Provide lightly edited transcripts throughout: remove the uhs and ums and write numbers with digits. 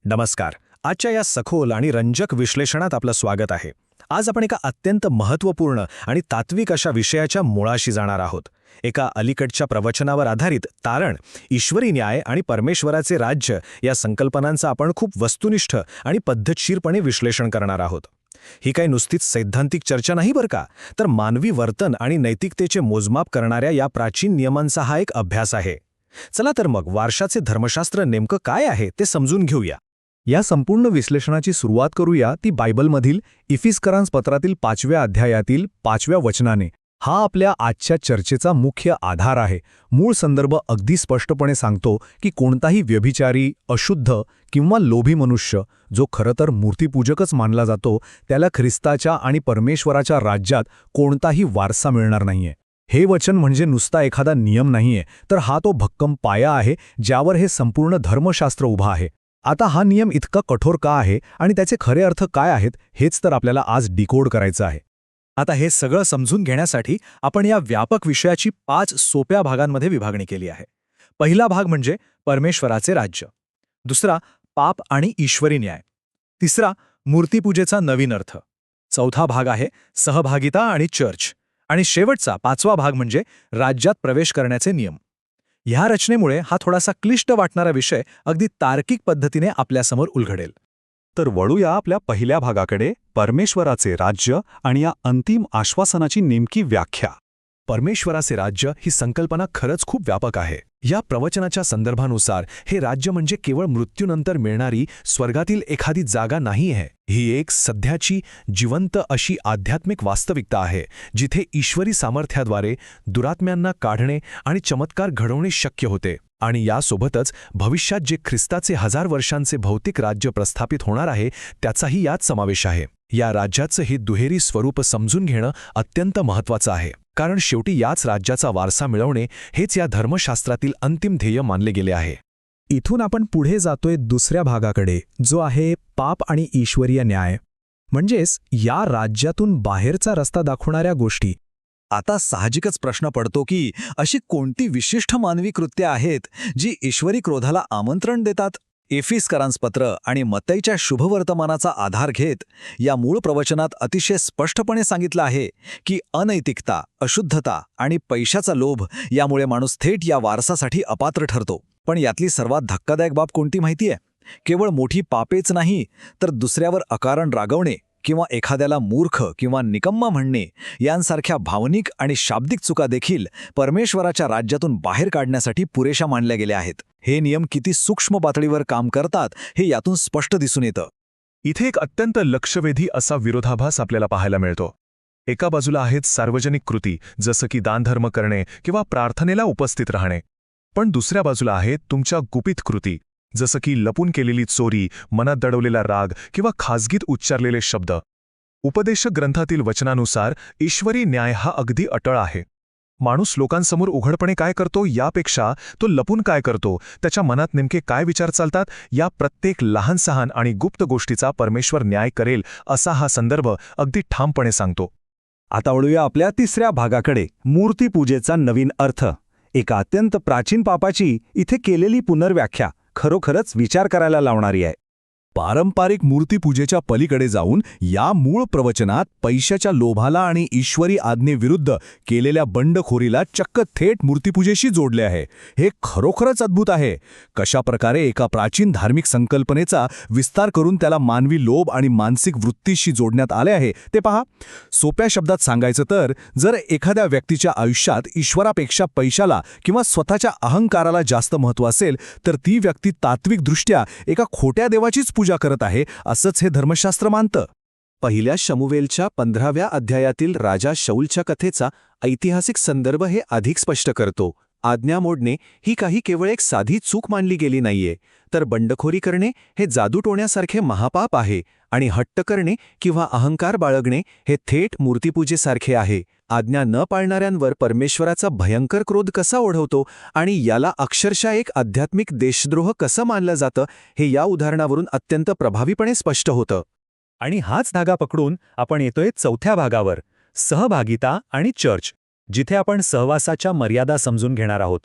नमस्कार. आजच्या या सखोल आणि रंजक विश्लेषणात आपलं स्वागत आहे. आज आपण एका अत्यंत महत्त्वपूर्ण आणि तात्विक अशा विषयाच्या मुळाशी जाणार आहोत. एका अलीकडच्या प्रवचनावर आधारित तारण, ईश्वरी न्याय आणि परमेश्वराचे राज्य या संकल्पनांचं आपण खूप वस्तुनिष्ठ आणि पद्धतशीरपणे विश्लेषण करणार आहोत. ही काही नुसतीच सैद्धांतिक चर्चा नाही बरं का, तर मानवी वर्तन आणि नैतिकतेचे मोजमाप करणाऱ्या या प्राचीन नियमांचा हा एक अभ्यास आहे. चला तर मग वारशाचे धर्मशास्त्र नेमकं काय आहे ते समजून घेऊया. या संपूर्ण विश्लेषणाची सुरुवात करूया ती बायबलमधील इफिस्करांस पत्रातील 5व्या अध्यायातील 5व्या वचनाने. हा आपल्या आजच्या चर्चेचा मुख्य आधार आहे. मूळ संदर्भ अगदी स्पष्टपणे सांगतो की कोणताही व्यभिचारी, अशुद्ध किंवा लोभी मनुष्य, जो खरं तर मूर्तिपूजकच मानला जातो, त्याला ख्रिस्ताच्या आणि परमेश्वराच्या राज्यात कोणताही वारसा मिळणार नाहीये. हे वचन म्हणजे नुसता एखादा नियम नाहीये, तर हा तो भक्कम पाया आहे ज्यावर हे संपूर्ण धर्मशास्त्र उभा आहे. आता हा नियम इतका कठोर का आहे आणि त्याचे खरे अर्थ काय आहेत, हेच तर आपल्याला आज डिकोड करायचं आहे. आता हे सगळं समजून घेण्यासाठी आपण या व्यापक विषयाची 5 सोप्या भागांमध्ये विभागणी केली आहे. पहिला भाग म्हणजे परमेश्वराचे राज्य. दुसरा, पाप आणि ईश्वरी न्याय. तिसरा, मूर्तिपूजेचा नवीन अर्थ. चौथा भाग आहे सहभागिता आणि चर्च. आणि शेवटचा 5वा भाग म्हणजे राज्यात प्रवेश करण्याचे नियम. ह्या रचनेमुळे हा थोडासा क्लिष्ट वाटणारा विषय अगदी तार्किक पद्धतीने आपल्यासमोर उलगडेल. तर वळूया आपल्या पहिल्या भागाकडे, परमेश्वराचे राज्य आणि या अंतिम आश्वासनाची नेमकी व्याख्या. परमेश्वराचे राज्य ही संकल्पना खरंच खूप व्यापक आहे. या प्रवचनाच्या संदर्भानुसार हे राज्य म्हणजे केवळ मृत्यूनंतर मिळणारी स्वर्गातील एखादी जागा नाही आहे. ही एक सध्याची जिवंत अशी आध्यात्मिक वास्तविकता आहे, जिथे ईश्वरी सामर्थ्याद्वारे दुरात्म्यांना काढणे आणि चमत्कार घडवणे शक्य होते. आणि यासोबतच भविष्यात जे ख्रिस्ताचे 1000 वर्षांचे भौतिक राज्य प्रस्थापित होणार आहे, त्याचाही यात समावेश आहे. या राज्याचं हे दुहेरी स्वरूप समजून घेणं अत्यंत महत्त्वाचं आहे, कारण शेवटी याच राज्याचा वारसा मिळवणे हेच या धर्मशास्त्रातील अंतिम ध्येय मानले गेले आहे. इथून आपण पुढे जातोय दुसऱ्या भागाकडे, जो आहे पाप आणि ईश्वरीय न्याय, म्हणजेच या राज्यातून बाहेरचा रस्ता दाखवणाऱ्या गोष्टी. आता साहजिकच प्रश्न पडतो की अशी कोणती विशिष्ट मानवी कृत्ये आहेत जी ईश्वरी क्रोधाला आमंत्रण देतात. एफिस्करांस पत्र आणि मत्तईच्या शुभवर्तमानाचा आधार घेत या मूळ प्रवचनात अतिशय स्पष्टपणे सांगितलं आहे की अनैतिकता, अशुद्धता आणि पैशाचा लोभ यामुळे माणूस थेट या वारसासाठी अपात्र ठरतो. पण यातली सर्वात धक्कादायक बाब कोणती माहितीये? केवळ मोठी पापेच नाही, तर दुसऱ्यावर अकारण रागवणे किंवा एखाद्याला मूर्ख किंवा निकम्मा म्हणणे यांसारख्या भावनिक आणि शाब्दिक चुका देखील परमेश्वराच्या राज्यातून बाहेर काढण्यासाठी पुरेशा मानल्या गेल्या आहेत. हे नियम किती सूक्ष्म पातळीवर काम करतात हे यातून स्पष्ट दिसून येतं. इथे एक अत्यंत लक्षवेधी असा विरोधाभास आपल्याला पाहायला मिळतो. एका बाजूला आहेत सार्वजनिक कृती, जसं की दानधर्म करणे किंवा प्रार्थनेला उपस्थित राहणे. पण दुसऱ्या बाजूला आहेत तुमच्या गुपित कृती, जसं की लपून केलेली चोरी, मनात दडवलेला राग किंवा खाजगीत उच्चारलेले शब्द. उपदेश ग्रंथातील वचनानुसार ईश्वरी न्याय हा अगदी अटळ आहे. माणूस लोकांसमोर उघडपणे काय करतो यापेक्षा तो लपून काय करतो, त्याच्या मनात नेमके काय विचार चालतात, या प्रत्येक लहानसहान आणि गुप्त गोष्टीचा परमेश्वर न्याय करेल, असा हा संदर्भ अगदी ठामपणे सांगतो. आता वळूया आपल्या तिसऱ्या भागाकडे, मूर्तिपूजेचा नवीन अर्थ. एका अत्यंत प्राचीन पापाची इथे केलेली पुनर्व्याख्या खरोखरच विचार करायला लावणारी आहे. पारंपरिक मूर्तिपूजेच्या पलीकडे जाऊन या मूळ प्रवचनात पैशाच्या लोभाला आणि ईश्वरी आज्ञेविरुद्ध केलेल्या बंडखोरीला चक्क थेट मूर्तिपूजेशी जोडले आहे. हे खरोखरच अद्भुत आहे. कशा प्रकारे एका प्राचीन धार्मिक संकल्पनेचा विस्तार करून त्याला मानवी लोभ आणि मानसिक वृत्तीशी जोडण्यात आले आहे ते पहा. सोप्या शब्दात सांगायचं तर, जर एखाद्या व्यक्तीच्या आयुष्यात ईश्वरापेक्षा पैशाला किंवा स्वतःच्या अहंकाराला जास्त महत्त्व असेल, तर ती व्यक्ती तात्विकदृष्ट्या एका खोट्या देवाचीच पूजा करत आहे, असंच हे धर्मशास्त्र मानतं. पहिल्या शमूवेलच्या 15व्या अध्यायातील राजा शौलच्या कथेचा ऐतिहासिक संदर्भ हे अधिक स्पष्ट करतो. आज्ञा मोडणे ही काही केवळ एक साधी चूक मानली गेली नाहीये, तर बंडखोरी करणे हे जादू टोण्यासारखे महापाप आहे आणि हट्ट करणे किंवा अहंकार बाळगणे हे थेट मूर्तिपूजेसारखे आहे. आज्ञा न पाळणाऱ्यांवर परमेश्वराचा भयंकर क्रोध कसा ओढवतो आणि याला अक्षरशः एक आध्यात्मिक देशद्रोह कसं मानलं जातं हे या उदाहरणावरून अत्यंत प्रभावीपणे स्पष्ट होतं. आणि हाच धागा पकडून आपण येतोय चौथ्या भागावर, सहभागिता आणि चर्च, जिथे आपण सहवासाच्या मर्यादा समजून घेणार आहोत.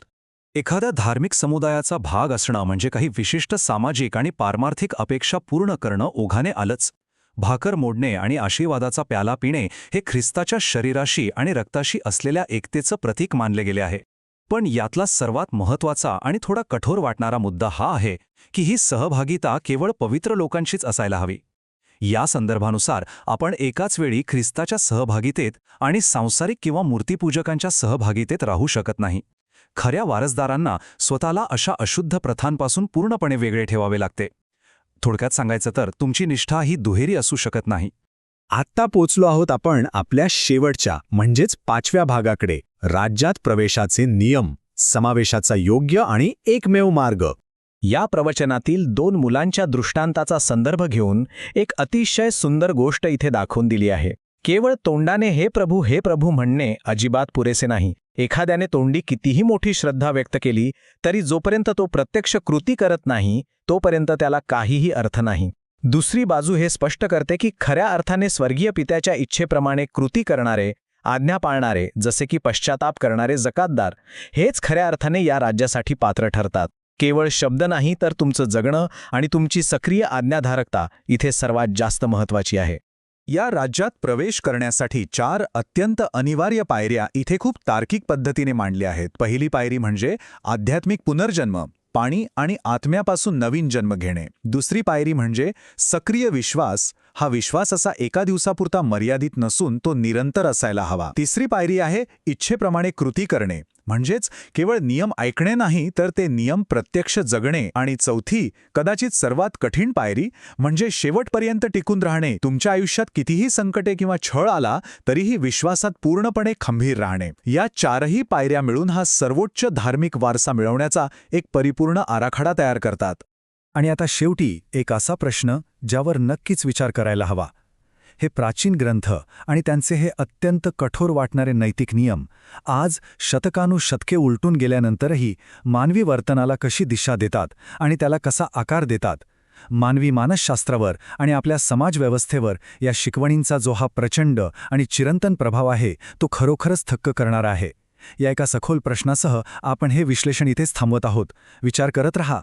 एखाद्या धार्मिक समुदायाचा भाग असणं म्हणजे काही विशिष्ट सामाजिक आणि पारमार्थिक अपेक्षा पूर्ण करणं ओघाने आलंच. भाकर मोडणे आणि आशीर्वादाचा प्याला पिणे हे ख्रिस्ताच्या शरीराशी आणि रक्ताशी असलेल्या एकतेचं प्रतीक मानले गेले आहे. पण यातला सर्वात महत्त्वाचा आणि थोडा कठोर वाटणारा मुद्दा हा आहे की ही सहभागिता केवळ पवित्र लोकांशीच असायला हवी. या संदर्भानुसार आपण एकाच वेळी ख्रिस्ताच्या सहभागितेत आणि सांसारिक किंवा मूर्तीपूजकांच्या सहभागितेत राहू शकत नाही. खऱ्या वारसदारांना स्वतःला अशा अशुद्ध प्रथांपासून पूर्णपणे वेगळे ठेवावे लागते. थोडक्यात सांगायचं तर तुमची निष्ठा ही दुहेरी असू शकत नाही. आत्ता पोचलो आहोत आपण आपल्या शेवटच्या म्हणजेच 5व्या भागाकडे, राज्यात प्रवेशाचे नियम, समावेशाचा योग्य आणि एकमेव मार्ग. या प्रवचनातील 2 मुलांच्या दृष्टांताचा संदर्भ घेऊन एक अतिशय सुंदर गोष्ट इथे दाखवून दिली आहे. केवळ तोंडाने हे प्रभू म्हणणे अजिबात पुरेसे नाही. एखाद्याने तोंडी कितीही मोठी श्रद्धा व्यक्त केली तरी जोपर्यंत तो प्रत्यक्ष कृती करत नाही तोपर्यंत त्याला काहीही अर्थ नाही. दुसरी बाजू हे स्पष्ट करते की खऱ्या अर्थाने स्वर्गीय पित्याच्या इच्छेप्रमाणे कृती करणारे, आज्ञा पाळणारे, जसे की पश्चाताप करणारे जकातदार, हेच खऱ्या अर्थाने या राज्यासाठी पात्र ठरतात. केवळ शब्द नाही तर तुमचं जगणं आणि तुमची सक्रिय आज्ञाधारकता इथे सर्वात जास्त महत्त्वाची आहे. या राज्यात प्रवेश करण्यासाठी 4 अत्यंत अनिवार्य पायऱ्या इथे खूप तार्किक पद्धतीने मांडल्या आहेत. पहिली पायरी म्हणजे आध्यात्मिक पुनर्जन्म, पाणी आणि आत्म्यापासून नवीन जन्म घेणे. दुसरी पायरी म्हणजे सक्रिय विश्वास. हा विश्वास असा एका दिवसापुरता मर्यादित नसून तो निरंतर असायला हवा. तिसरी पायरी आहे इच्छेप्रमाणे कृती करणे, म्हणजेच केवळ नियम ऐकणे नाही तर ते नियम प्रत्यक्ष जगणे. आणि चौथी, कदाचित सर्वात कठीण पायरी म्हणजे शेवटपर्यंत टिकून राहणे. तुमच्या आयुष्यात कितीही संकटे किंवा छळ आला तरीही विश्वासात पूर्णपणे खंबीर राहणे. या 4ही पायऱ्या मिळून हा सर्वोच्च धार्मिक वारसा मिळवण्याचा एक परिपूर्ण आराखडा तयार करतात. आणि आता शेवटी एक असा प्रश्न ज्यावर नक्कीच विचार करायला हवा. हे प्राचीन ग्रंथ आणि त्यांचे हे अत्यंत कठोर वाटणारे नैतिक नियम आज शतकानुशतके उलटून गेल्यानंतरही मानवी वर्तनाला कशी दिशा देतात आणि त्याला कसा आकार देतात? मानवी मानसशास्त्रावर आणि आपल्या समाजव्यवस्थेवर या शिकवणींचा जो हा प्रचंड आणि चिरंतन प्रभाव आहे तो खरोखरच थक्क करणारा आहे. या एका सखोल प्रश्नासह आपण हे विश्लेषण इथेच थांबवत आहोत. विचार करत रहा.